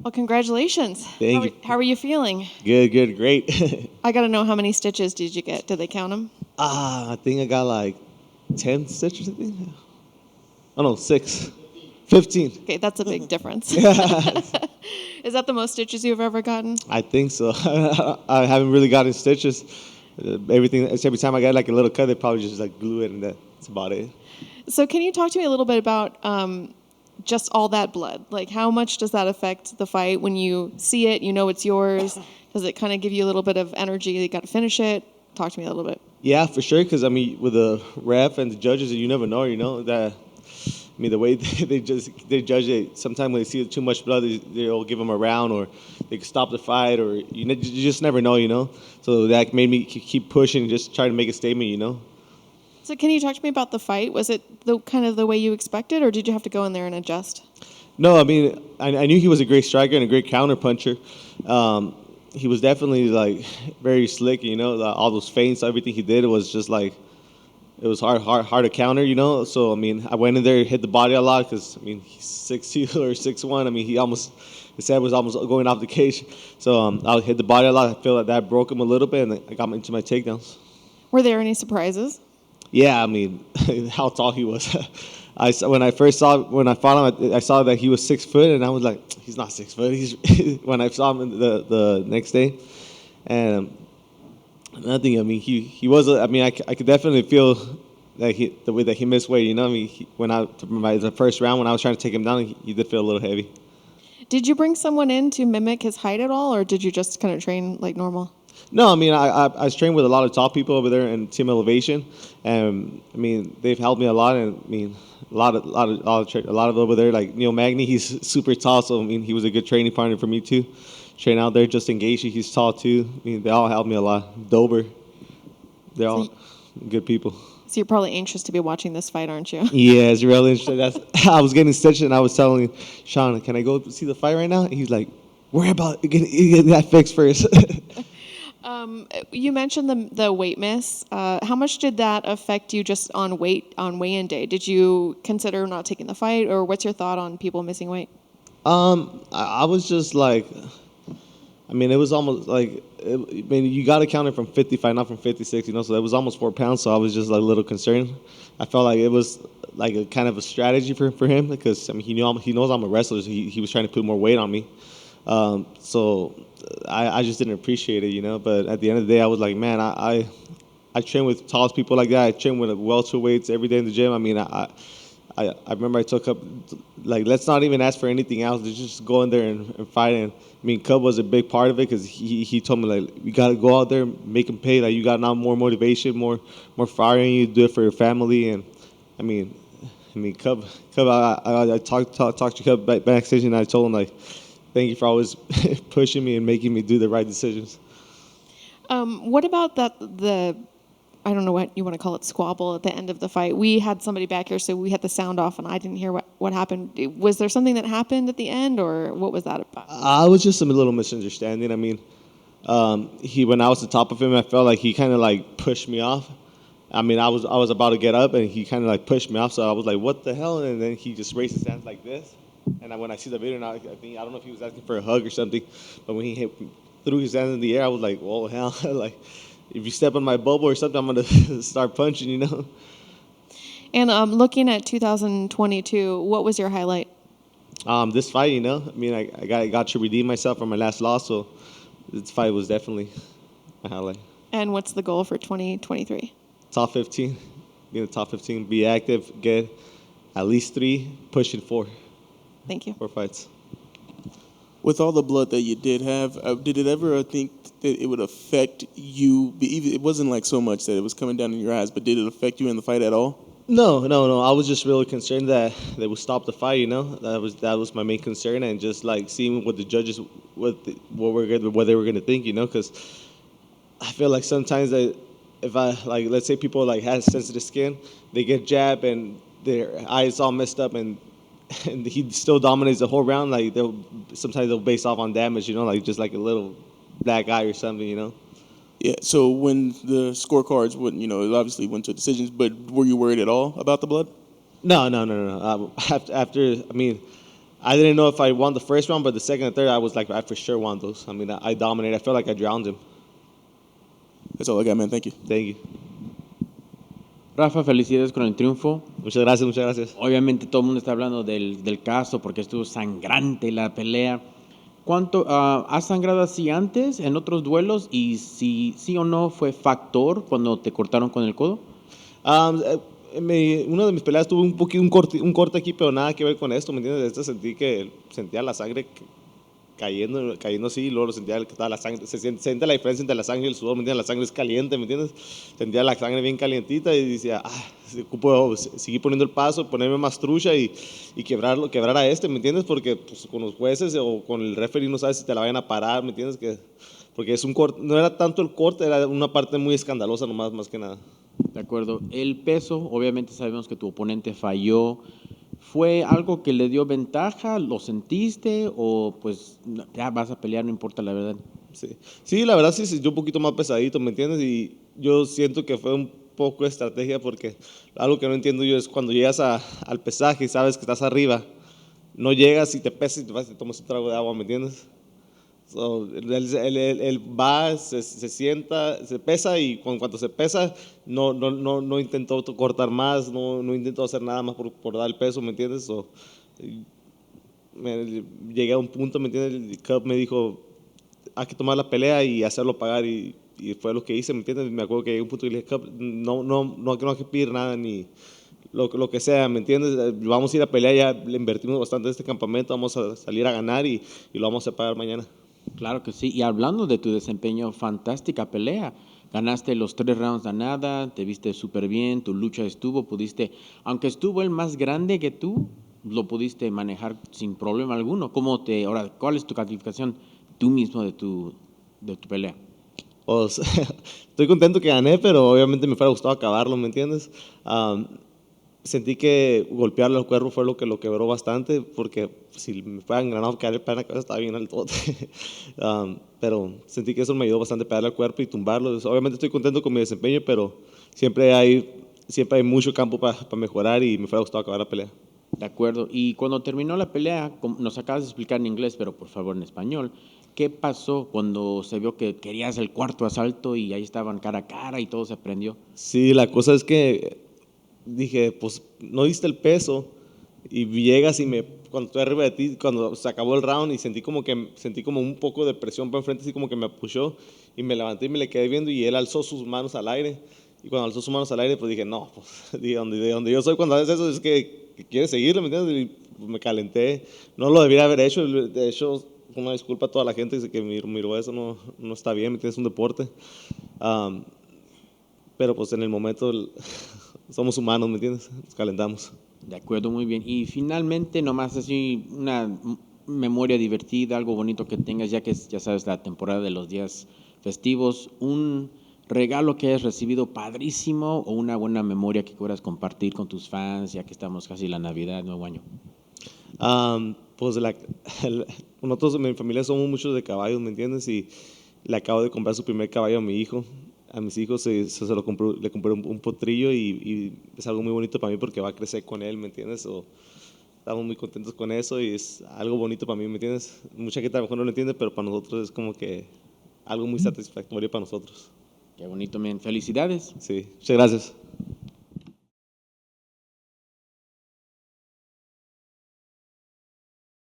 Well, congratulations. Thank you. How are you feeling? Good, great. I got to know, how many stitches did you get? Did they count them? I think I got like 10 stitches, I think. Oh, no, 6. 15. Okay, that's a big difference. Yeah, Is that the most stitches you've ever gotten? I think so. I haven't really gotten stitches. Every time I get like a little cut, they probably just like glue it, and that's about it. So can you talk to me a little bit about just all that blood? Like, how much does that affect the fight when you see it, you know it's yours? Does it kind of give you a little bit of energy? You got to finish it? Talk to me a little bit. Yeah, for sure. Because I mean, with the ref and the judges, you never know. You know that. I mean, the way they judge it. Sometimes when they see too much blood, they'll give them a round, or they can stop the fight, or you just never know. You know. So that made me keep pushing, just try to make a statement. You know. So can you talk to me about the fight? Was it kind of the way you expected, or did you have to go in there and adjust? No, I mean, I knew he was a great striker and a great counter puncher. He was definitely like very slick. You know, all those feints, everything he did was just like. It was hard to counter, you know. So I mean, I went in there, hit the body a lot because I mean he's 6'2" or 6'1". I mean his head was almost going off the cage. So I hit the body a lot. I feel like that broke him a little bit, and I got into my takedowns. Were there any surprises? Yeah, I mean how tall he was. When I fought him, I saw that he was 6 foot, and I was like, he's not 6 foot. He's when I saw him the next day, and. Nothing. I mean, he was. I mean, I could definitely feel that the way that he missed weight. You know, I mean, the first round when I was trying to take him down, he did feel a little heavy. Did you bring someone in to mimic his height at all, or did you just kind of train like normal? No, I mean, I was trained with a lot of top people over there in Team Elevation, and I mean, they've helped me a lot. And I mean, a lot of over there, like Neil Magny, he's super tall, so I mean, he was a good training partner for me too. Train out there, Justin Gaethje, he's tall too. I mean, they all helped me a lot. Dober, they're all good people. So you're probably anxious to be watching this fight, aren't you? Yeah, it's really interesting. I was getting stitched, and I was telling Sean, "Can I go see the fight right now?" And he's like, "Worry about getting that fixed first." You mentioned the weight miss. How much did that affect you just on weigh-in day? Did you consider not taking the fight, or what's your thought on people missing weight? I was just like. I mean, it was almost like, I mean, you got to count it from 55, not from 56, you know, so that was almost 4 pounds, so I was just like a little concerned. I felt like it was like a kind of a strategy for him because, I mean, he knows I'm a wrestler, so he was trying to put more weight on me. So I just didn't appreciate it, you know, but at the end of the day, I was like, man, I train with tall people like that. I train with welterweights every day in the gym. I mean, I remember I took up, like, let's not even ask for anything else. Let's just go in there and fight. And I mean, Cub was a big part of it because he told me, like, you got to go out there, make him pay. Like, you got now more motivation, more fire in you, do it for your family. And I mean, Cub, I talked to Cub backstage, and I told him, like, thank you for always pushing me and making me do the right decisions. What about the I don't know what you want to call it, squabble at the end of the fight? We had somebody back here, so we had the sound off, and I didn't hear what happened. Was there something that happened at the end, or what was that about? I was just a little misunderstanding. I mean, when I was on top of him, I felt like he kind of like pushed me off. I mean, I was about to get up, and he kind of like pushed me off. So I was like, "What the hell?" And then he just raised his hands like this. And when I see the video now, I don't know if he was asking for a hug or something, but when he threw his hands in the air, I was like, "Whoa, hell!" Like, if you step on my bubble or something, I'm gonna start punching, you know. And looking at 2022, what was your highlight? This fight, you know, I mean, I got to redeem myself from my last loss, so this fight was definitely a highlight. And what's the goal for 2023? Top 15, be in the top 15, be active, get at least 3, pushing 4. Thank you. 4 fights. With all the blood that you did have, did it ever think that it would affect you? It wasn't like so much that it was coming down in your eyes, but did it affect you in the fight at all? No. I was just really concerned that they would stop the fight. You know, that was my main concern, and just like seeing what the judges, what they were gonna think. You know, because I feel like sometimes that if let's say people like have sensitive skin, they get jabbed and their eyes all messed up, and he still dominates the whole round. Like sometimes they'll base off on damage. You know, like just like a little black eye or something. You know. Yeah, so when the scorecards wouldn't, it obviously went to decisions, but were you worried at all about the blood? No. After, I mean, I didn't know if I won the first round, but the second and third, I was like, I for sure won those. I mean, I dominated. I felt like I drowned him. That's all I got, man. Thank you. Thank you. Rafa, felicidades con el triunfo. Muchas gracias, muchas gracias. Obviamente todo el mundo está hablando del caso porque estuvo sangrante la pelea. ¿Cuánto has sangrado así antes en otros duelos? Y si sí o no fue factor cuando te cortaron con el codo. Una de mis peleas tuve un corte aquí, pero nada que ver con esto, ¿me entiendes? Sentía la sangre cayendo así, y luego sentía que estaba la sangre, se siente la diferencia entre la sangre y el sudor, ¿me entiendes? La sangre es caliente, ¿me entiendes? Sentía la sangre bien calientita y decía, ocupo seguir poniendo el paso, ponerme más trucha y quebrar a ¿me entiendes? Porque pues, con los jueces o con el referee no sabes si te la vayan a parar, ¿me entiendes? Porque es un corte, no era tanto el corte, era una parte muy escandalosa nomás, más que nada. De acuerdo. El peso, obviamente sabemos que tu oponente falló. ¿Fue algo que le dio ventaja? ¿Lo sentiste? ¿O pues ya vas a pelear, no importa la verdad? Sí, la verdad sí se sintió un poquito más pesadito, ¿me entiendes? Y yo siento que fue un poco de estrategia porque algo que no entiendo yo es cuando llegas al pesaje y sabes que estás arriba, no llegas y te pesas y te vas y tomas un trago de agua, ¿me entiendes? So, él va, se sienta, se pesa y cuando se pesa no intentó cortar más, no intentó hacer nada más por dar el peso, ¿me entiendes? So, llegué a un punto, ¿me entiendes? El Cub me dijo, hay que tomar la pelea y hacerlo pagar y fue lo que hice, ¿me entiendes? Me acuerdo que llegué a un punto y le dije, Cub, no hay que pedir nada ni lo que sea, ¿me entiendes? Vamos a ir a pelear, ya le invertimos bastante en este campamento, vamos a salir a ganar y lo vamos a pagar mañana. Claro que sí. Y hablando de tu desempeño, fantástica pelea. Ganaste los 3 rounds a nada, te viste súper bien, tu lucha pudiste, aunque estuvo el más grande que tú, lo pudiste manejar sin problema alguno. Ahora, ¿cuál es tu calificación tú mismo de tu pelea? Pues, estoy contento que gané, pero obviamente me fuera gustado acabarlo, ¿me entiendes? Sentí que golpearle al cuerpo fue lo que lo quebró bastante, porque si me fueran ganado caer el pie en la cabeza estaba bien al todo. Pero sentí que eso me ayudó bastante a pegarle al cuerpo y tumbarlo. Obviamente estoy contento con mi desempeño, pero siempre hay mucho campo para mejorar y me fuera gustado acabar la pelea. De acuerdo. Y cuando terminó la pelea, nos acabas de explicar en inglés, pero por favor en español, ¿qué pasó cuando se vio que querías el cuarto asalto y ahí estaban cara a cara y todo se prendió? Sí, la cosa es que dije, pues no diste el peso y llegas y cuando estoy arriba de ti, cuando se acabó el round y sentí como un poco de presión por enfrente, así como que me pushó y me levanté y me le quedé viendo y él alzó sus manos al aire y cuando alzó sus manos al aire pues dije, no, pues de donde yo soy cuando haces eso es que quieres seguirlo, ¿me entiendes? Y pues, me calenté, no lo debería haber hecho, de hecho una disculpa a toda la gente que miró eso, no está bien, ¿me entiendes? Es un deporte. Pero pues en el momento somos humanos, ¿me entiendes? Nos calentamos. De acuerdo, muy bien. Y finalmente, nomás así una memoria divertida, algo bonito que tengas, ya que es, ya sabes, la temporada de los días festivos, un regalo que hayas recibido padrísimo o una buena memoria que quieras compartir con tus fans, ya que estamos casi en la Navidad, Nuevo Año. Pues nosotros en mi familia somos muchos de caballos, ¿me entiendes? Y le acabo de comprar su primer caballo a mi hijo. A mis hijos le compré un potrillo y es algo muy bonito para mí porque va a crecer con él, ¿me entiendes? Estamos muy contentos con eso y es algo bonito para mí, ¿me entiendes? Mucha gente a lo mejor no lo entiende, pero para nosotros es como que algo muy satisfactorio para nosotros. Qué bonito, men. Felicidades. Sí, muchas gracias.